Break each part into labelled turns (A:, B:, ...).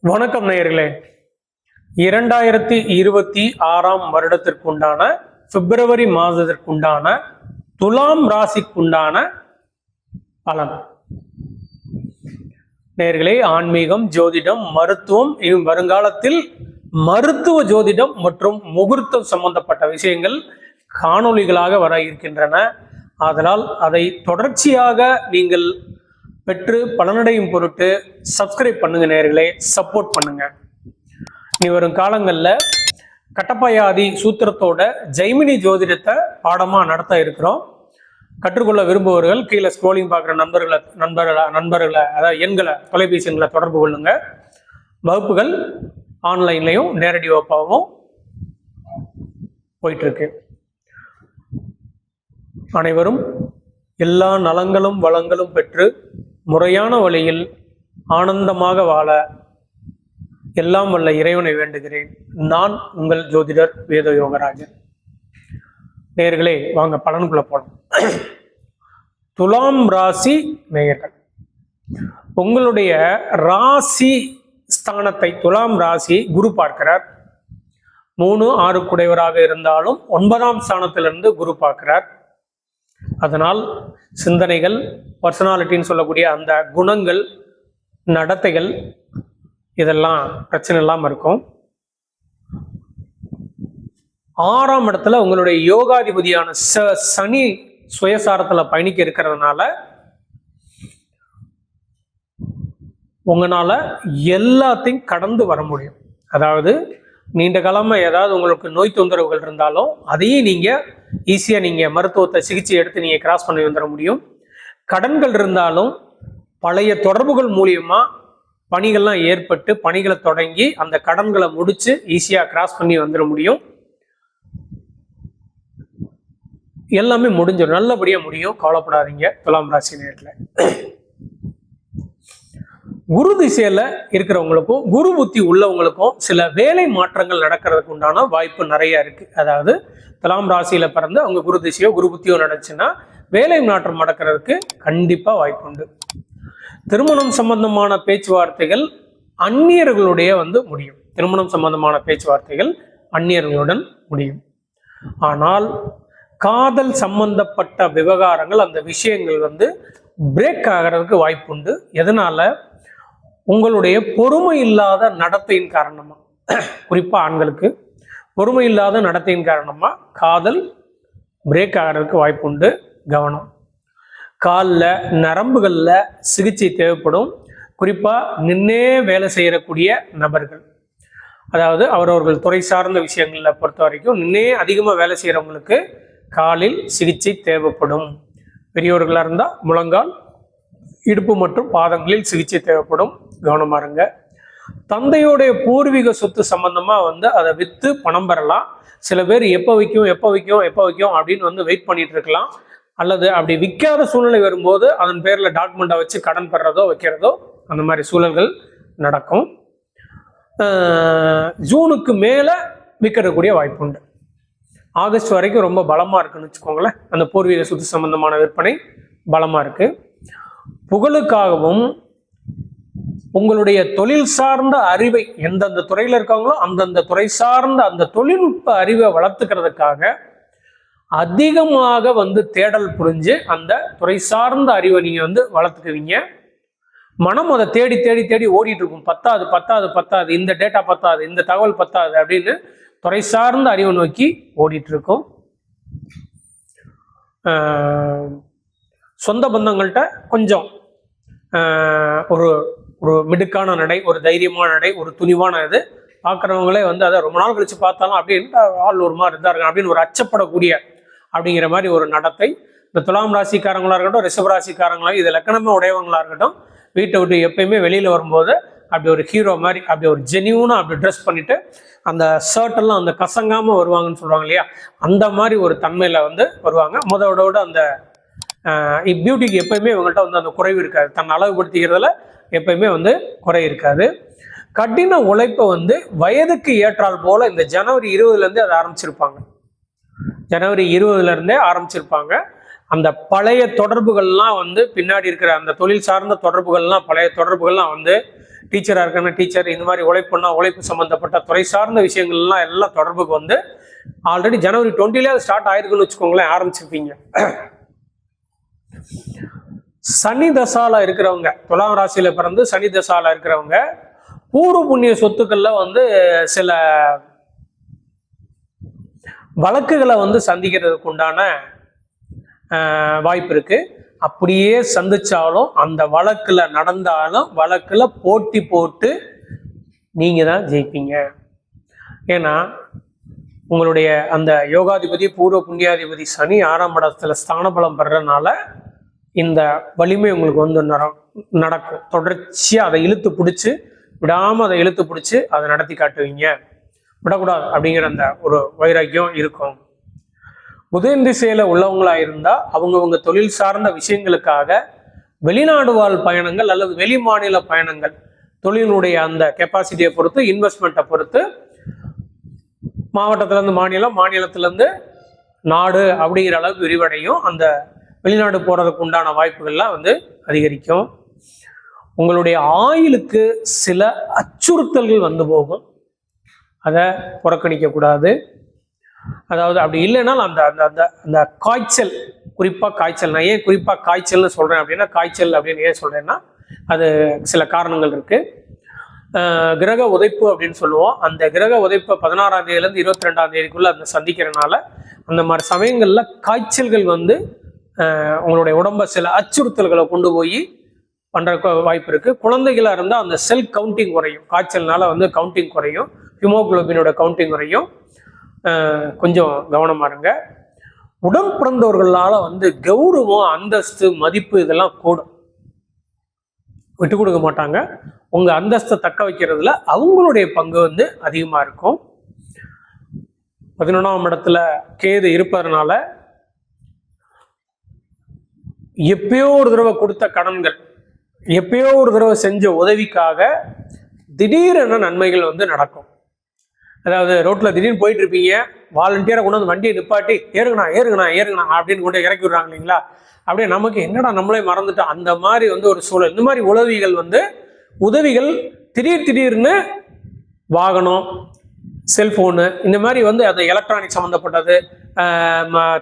A: வணக்கம் நேயர்களே. 2026 வருடத்திற்குண்டான பிப்ரவரி மாதத்திற்குண்டான துலாம் ராசிக்குண்டான பலன். நேயர்களே, ஆன்மீகம், ஜோதிடம், மருத்துவம், வருங்காலத்தில் மருத்துவ ஜோதிடம் மற்றும் முகூர்த்தம் சம்பந்தப்பட்ட விஷயங்கள் காணொளிகளாக வர இருக்கின்றன. ஆதலால் அதை தொடர்ச்சியாக நீங்கள் பெற்று பலனடையும் பொருட்டு சப்ஸ்கிரைப் பண்ணுங்க நேயர்களே, சப்போர்ட் பண்ணுங்க. இனி வரும் காலங்களில் கட்டப்பயாதி சூத்திரத்தோட ஜெய்மினி ஜோதிடத்தை பாடமா நடத்த இருக்கிறோம். கற்றுக்கொள்ள விரும்புபவர்கள் கீழே ஸ்க்ரோலிங் பார்க்குற நண்பர்களை அதாவது எண்களை, தொலைபேசி எண்களை தொடர்பு கொள்ளுங்க. வகுப்புகள் ஆன்லைன்லையும் நேரடி வகுப்பாகவும் போயிட்டு இருக்கு. அனைவரும் எல்லா நலங்களும் வளங்களும் பெற்று முறையான வழியில் ஆனந்தமாக வாழ எல்லாம் வல்ல இறைவனை வேண்டுகிறேன். நான் உங்கள் ஜோதிடர் வேத யோகராஜன். நேயர்களே, வாங்க பலனுக்குள்ள போலாம். துலாம் ராசி நேயர்கள், உங்களுடைய ராசி ஸ்தானத்தை துலாம் ராசி குரு பார்க்கிறார். 3-6 குடையவராக இருந்தாலும் 9ஆம் ஸ்தானத்திலிருந்து குரு பார்க்கிறார். அதனால் சிந்தனைகள், பர்சனாலிட்டின்னு சொல்லக்கூடிய அந்த குணங்கள், நடத்தைகள் இதெல்லாம் பிரச்சனை இல்லாமல் இருக்கும். 6ஆம் இடத்துல உங்களுடைய யோகாதிபதியான சனி சுயசாரத்தில் பயணிக்க இருக்கிறதுனால உங்களால் எல்லாத்தையும் கடந்து வர முடியும். அதாவது நீண்ட காலமாக ஏதாவது உங்களுக்கு நோய் தொந்தரவுகள் இருந்தாலும் அதையும் நீங்கள் ஈஸியாக நீங்கள் மருத்துவத்தை சிகிச்சை எடுத்து நீங்கள் கிராஸ் பண்ணி வந்துட முடியும். கடன்கள் இருந்தாலும் பழைய தொடர்புகள் மூலியமாக பணிகள்லாம் ஏற்பட்டு பணிகளை தொடங்கி அந்த கடன்களை முடித்து ஈஸியாக கிராஸ் பண்ணி வந்துட முடியும். எல்லாமே முடிஞ்சிடும், நல்லபடியாக முடியும். கவலைப்படாதீங்க துலாம் ராசி நேரத்தில். குரு திசையில இருக்கிறவங்களுக்கும் குரு புத்தி உள்ளவங்களுக்கும் சில வேலை மாற்றங்கள் நடக்கிறதுக்கு உண்டான வாய்ப்பு நிறைய இருக்கு. அதாவது துலாம் ராசியில பிறந்து அவங்க குரு திசையோ குரு புத்தியோ நடந்துச்சுன்னா வேலை மாற்றம் நடக்கிறதுக்கு கண்டிப்பா வாய்ப்பு உண்டு. திருமணம் சம்பந்தமான பேச்சுவார்த்தைகள் அந்நியர்களுடைய முடியும். திருமணம் சம்பந்தமான பேச்சுவார்த்தைகள் அந்நியர்களுடன் முடியும். ஆனால் காதல் சம்பந்தப்பட்ட விவகாரங்கள், அந்த விஷயங்கள் பிரேக் ஆகிறதுக்கு வாய்ப்பு உண்டு. எதனால? உங்களுடைய பொறுமை இல்லாத நடத்தையின் காரணமா, குறிப்பா ஆண்களுக்கு பொறுமை இல்லாத நடத்தையின் காரணமா காதல் பிரேக் ஆகிறதுக்கு வாய்ப்பு உண்டு. கவனம். காலில் நரம்புகளில் சிகிச்சை தேவைப்படும். குறிப்பா நின்னே வேலை செய்யக்கூடிய நபர்கள், அதாவது அவரவர்கள் துறை சார்ந்த விஷயங்களை பொறுத்த வரைக்கும் நின்னே அதிகமாக வேலை செய்கிறவங்களுக்கு காலில் சிகிச்சை தேவைப்படும். பெரியவர்களாக இருந்தால் முழங்கால், இடுப்பு மற்றும் பாதங்களில் சிகிச்சை தேவைப்படும். கவனமா இருங்க. தந்தையோடைய பூர்வீக சொத்து சம்பந்தமா அதை விற்று பணம் பெறலாம். சில பேர் எப்போ விற்கும் அப்படின்னு வெயிட் பண்ணிட்டு இருக்கலாம். அல்லது அப்படி விற்காத சூழ்நிலை வரும்போது அதன் பேர்ல டாக்குமெண்ட்டை வச்சு கடன் பெறதோ வைக்கிறதோ அந்த மாதிரி சூழல்கள் நடக்கும். ஜூனுக்கு மேல விற்கக்கூடிய வாய்ப்பு உண்டு. ஆகஸ்ட் வரைக்கும் ரொம்ப பலமா இருக்குன்னு வச்சுக்கோங்களேன். அந்த பூர்வீக சொத்து சம்பந்தமான விற்பனை பலமா இருக்கு. புகழுக்காகவும் உங்களுடைய தொழில் சார்ந்த அறிவை, எந்தெந்த துறையில் இருக்காங்களோ அந்தந்த துறை சார்ந்த அந்த தொழில்நுட்ப அறிவை வளர்த்துக்கிறதுக்காக அதிகமாக தேடல் புரிஞ்சு அந்த துறை சார்ந்த அறிவை நீங்க வளர்த்துக்குவீங்க. மனம் அதை தேடி தேடி தேடி ஓடிட்டு இருக்கும். பத்தாது, இந்த டேட்டா பத்தாது, இந்த தகவல் பத்தாது அப்படின்னு துறை சார்ந்த அறிவை நோக்கி ஓடிட்டு இருக்கும். சொந்த பந்தங்கள்கிட்ட கொஞ்சம் ஒரு ஒரு மிடுக்கான நடை, ஒரு தைரியமான நடை, ஒரு துணிவான இது பார்க்குறவங்களே அதை ரொம்ப நாள் கழிச்சு பார்த்தாலும் அப்படின்னு ஆள் ஒரு மாதிரி இருந்தாருங்க அப்படின்னு ஒரு அச்சப்படக்கூடிய அப்படிங்கிற மாதிரி ஒரு நடத்தை இந்த துலாம் ராசிக்காரங்களா இருக்கட்டும், ரிஷப ராசிக்காரங்களாக இது லக்கணமே உடையவங்களா இருக்கட்டும், வீட்டை விட்டு எப்பயுமே வெளியில் வரும்போது அப்படி ஒரு ஹீரோ மாதிரி அப்படி ஒரு ஜெனியூனாக அப்படி ட்ரெஸ் பண்ணிட்டு அந்த ஷர்ட்டெல்லாம் அந்த கசங்காமல் வருவாங்கன்னு சொல்லுவாங்க இல்லையா, அந்த மாதிரி ஒரு தன்மையில் வருவாங்க. முதலோட அந்த பியூட்டிக்கு எப்பயுமே இவங்கள்ட்ட அந்த குறைவு இருக்காது. தன்னை அழகுபடுத்திக்கிறதுல எப்பயுமே குறை இருக்காது. கடின உழைப்பை வயதுக்கு ஏற்றால் போல இந்த ஜனவரி 20 அதை ஆரம்பிச்சிருப்பாங்க. ஜனவரி 20 ஆரம்பிச்சிருப்பாங்க. அந்த பழைய தொடர்புகள்லாம் பின்னாடி இருக்கிற அந்த தொழில் சார்ந்த தொடர்புகள்லாம், பழைய தொடர்புகள்லாம் டீச்சராக இருக்கணும் டீச்சர், இந்த மாதிரி உழைப்புன்னா உழைப்பு சம்மந்தப்பட்ட துறை சார்ந்த விஷயங்கள்லாம் எல்லாம் தொடர்புக்கு வந்து ஆல்ரெடி ஜனவரி 20 அது ஸ்டார்ட் ஆயிருக்குன்னு வச்சுக்கோங்களேன், ஆரம்பிச்சிருப்பீங்க. சனி தசால இருக்கிறவங்க, துலாம் ராசியில பிறந்து சனி தசால இருக்கிறவங்க பூர்வ புண்ணிய சொத்துக்கள்ல வந்து சில வழக்குகளை வந்து சந்திக்கிறதுக்கு உண்டான வாய்ப்பு இருக்கு. அப்படியே சந்திச்சாலும் அந்த வழக்குல நடந்தாலும் வழக்குல போட்டி போட்டு நீங்க தான் ஜெயிப்பீங்க. ஏன்னா உங்களுடைய அந்த யோகாதிபதி பூர்வ புண்ணியாதிபதி சனி 6ஆம் இடத்துல ஸ்தான பலம் பெறறதுனால இந்த வலிமை உங்களுக்கு வந்து நடக்கும். தொடர்ச்சியா அதை இழுத்து பிடிச்சி விடாம அதை இழுத்து பிடிச்சி அதை நடத்தி காட்டுவீங்க. விடக்கூடாது அப்படிங்கிற அந்த ஒரு வைராக்கியம் இருக்கும். புதன் திசையில உள்ளவங்களா இருந்தா அவங்கவுங்க தொழில் சார்ந்த விஷயங்களுக்காக வெளிநாடு வாழ் பயணங்கள் அல்லது வெளி மாநில பயணங்கள், தொழிலுடைய அந்த கெப்பாசிட்டியை பொறுத்து, இன்வெஸ்ட்மெண்ட்டை பொறுத்து, மாவட்டத்திலேருந்து மாநிலம், மாநிலத்திலேருந்து நாடு அப்படிங்கிற அளவுக்கு விரிவடையும். அந்த வெளிநாடு போறதுக்கு உண்டான வாய்ப்புகள்லாம் வந்து அதிகரிக்கும். உங்களுடைய ஆயுளுக்கு சில அச்சுறுத்தல்கள் வந்து போகும், அதை புறக்கணிக்க கூடாது. அதாவது அப்படி இல்லைன்னா அந்த அந்த அந்த அந்த காய்ச்சல், குறிப்பாக காய்ச்சல், நான் ஏன் குறிப்பாக காய்ச்சல்னு சொல்கிறேன் அப்படின்னா, காய்ச்சல் அப்படின்னு ஏன் சொல்கிறேன்னா அது சில காரணங்கள் இருக்குது. கிரக உதைப்பு அப்படின்னு சொல்லுவோம். அந்த கிரக உதைப்பை 16ஆம் தேதியிலேருந்து 22ஆம் தேதிக்குள்ளே அந்த சந்திக்கிறனால அந்த மாதிரி சமயங்களில் காய்ச்சல்கள் வந்து உங்களுடைய உடம்பை சில அச்சுறுத்தல்களை கொண்டு போய் பண்ணுற வாய்ப்பு இருக்குது. குழந்தைகளாக இருந்தால் அந்த செல் கவுண்டிங் குறையும், காய்ச்சல்னால வந்து கவுண்டிங் குறையும், ஹிமோகுளோபினோட கவுண்டிங் குறையும். கொஞ்சம் கவனமாக இருங்க. உடன் பிறந்தவர்களால் வந்து கௌரவம், அந்தஸ்து, மதிப்பு இதெல்லாம் கூடும், விட்டு கொடுக்க மாட்டாங்க. உங்கள் அந்தஸ்தை தக்க வைக்கிறதுல அவங்களுடைய பங்கு வந்து அதிகமாக இருக்கும். 11ஆம் இடத்துல கேது இருப்பதனால எப்பயோ ஒரு தடவை கொடுத்த கடன்கள், எப்பயோ ஒரு தடவை செஞ்ச உதவிக்காக திடீரென நன்மைகள் வந்து நடக்கும். அதாவது ரோட்டில் திடீர்னு போயிட்டு இருப்பீங்க, வாலண்டியராக கொண்டு வந்து வண்டியை நிப்பாட்டி ஏறுங்கண்ணா ஏறுங்கண்ணா ஏறுங்கண்ணா அப்படின்னு கொண்டு இறக்கி விடுறாங்க இல்லைங்களா, அப்படியே நமக்கு என்னடா நம்மளே மறந்துட்டோம் அந்த மாதிரி வந்து ஒரு சூழல். இந்த மாதிரி உதவிகள் திடீர்னு வாகனம், செல்ஃபோனு, இந்த மாதிரி வந்து அது எலக்ட்ரானிக் சம்மந்தப்பட்டது,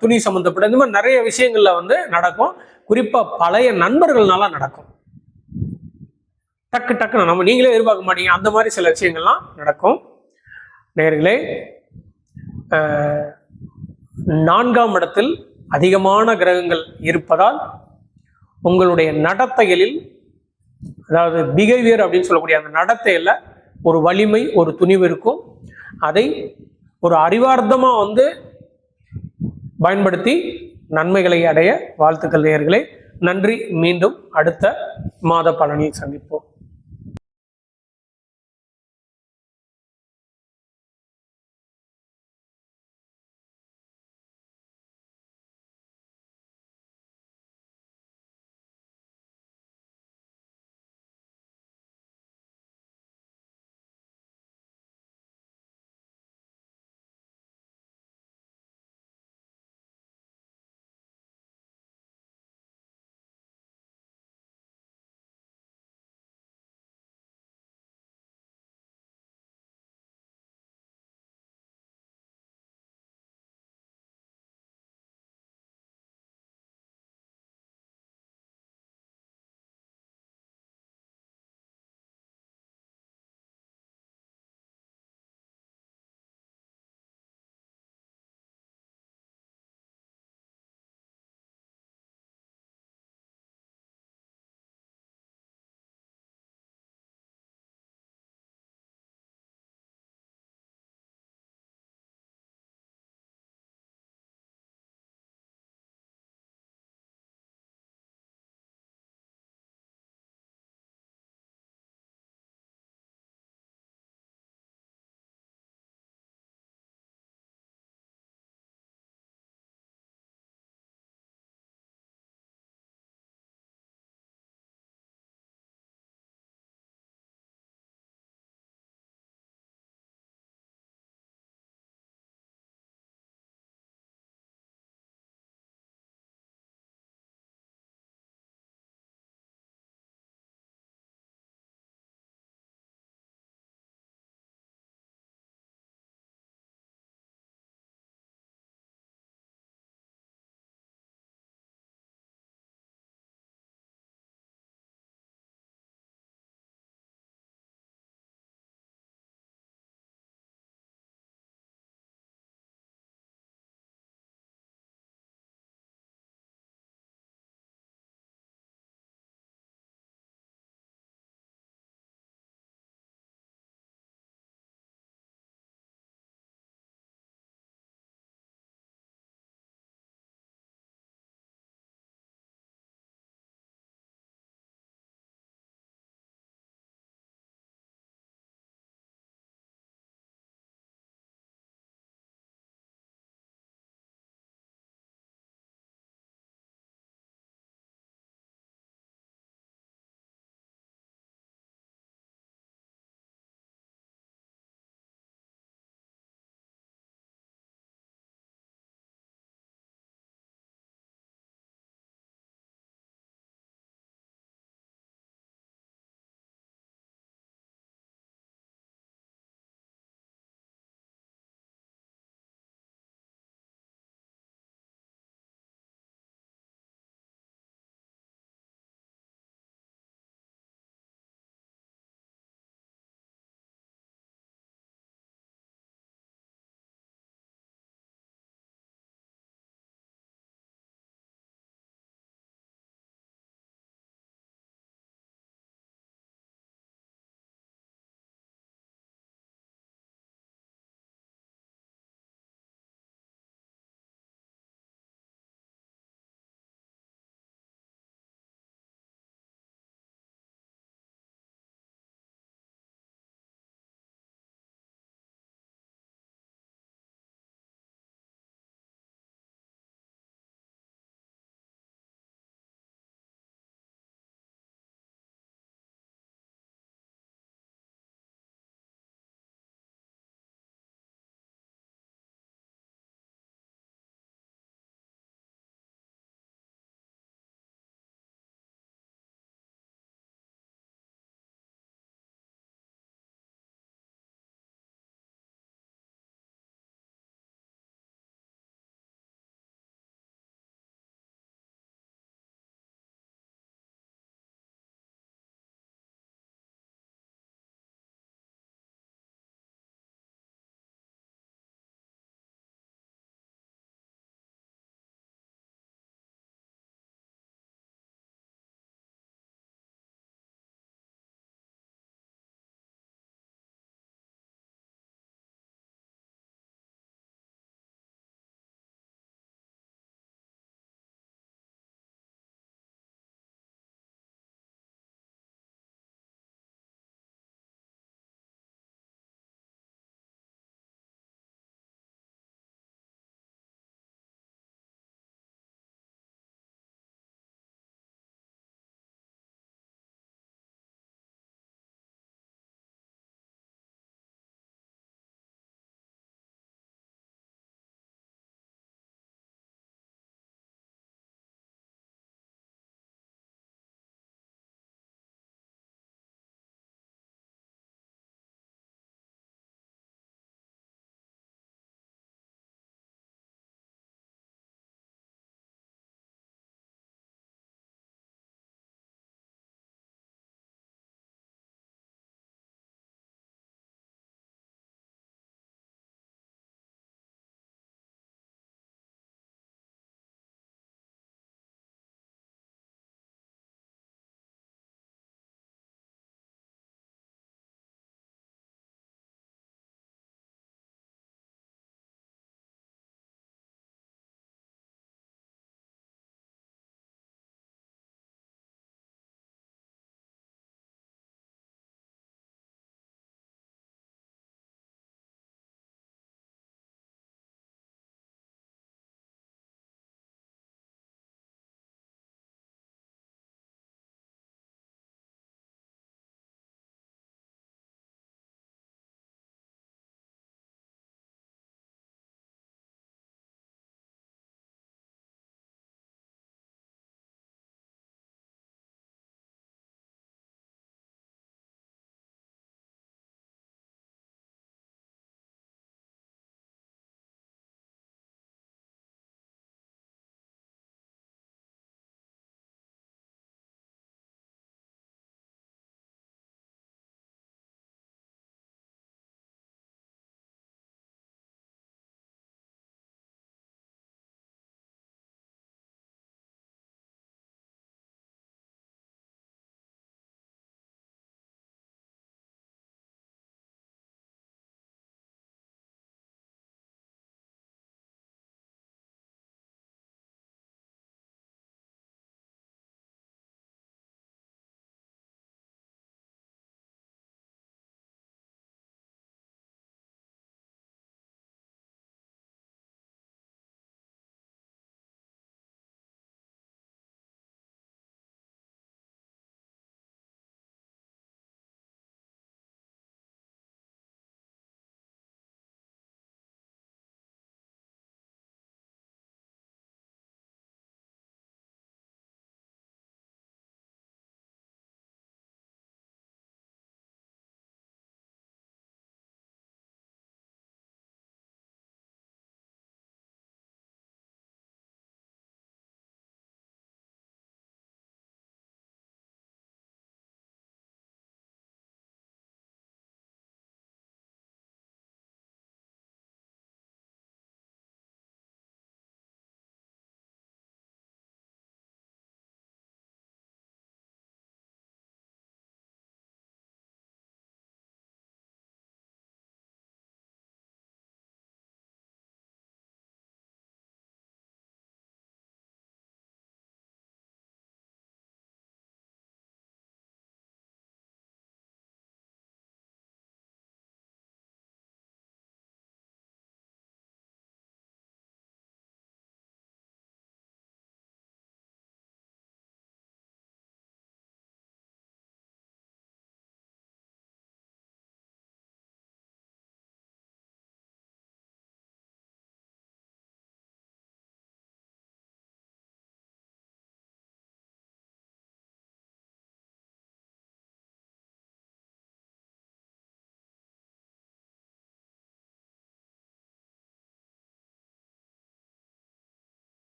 A: துணி சம்மந்தப்பட்டது, இந்த மாதிரி நிறைய விஷயங்கள்ல வந்து நடக்கும். குறிப்பாக பழைய நண்பர்கள்னால நடக்கும். டக்குன்னு நம்ம நீங்களே எதிர்பார்க்க மாட்டீங்க, அந்த மாதிரி சில விஷயங்கள்லாம் நடக்கும். நேயர்களே, 4ஆம் இடத்தில் அதிகமான கிரகங்கள் இருப்பதால் உங்களுடைய நடத்தைகளில், அதாவது பிஹேவியர் அப்படின்னு சொல்லக்கூடிய அந்த நடத்தையில் ஒரு வலிமை, ஒரு துணிவு இருக்கும். அதை ஒரு அறிவார்த்தமாக வந்து பயன்படுத்தி நன்மைகளை அடைய வாழ்த்துக்கள் நேயர்களே. நன்றி. மீண்டும் அடுத்த மாத பலனில் சந்திப்போம்.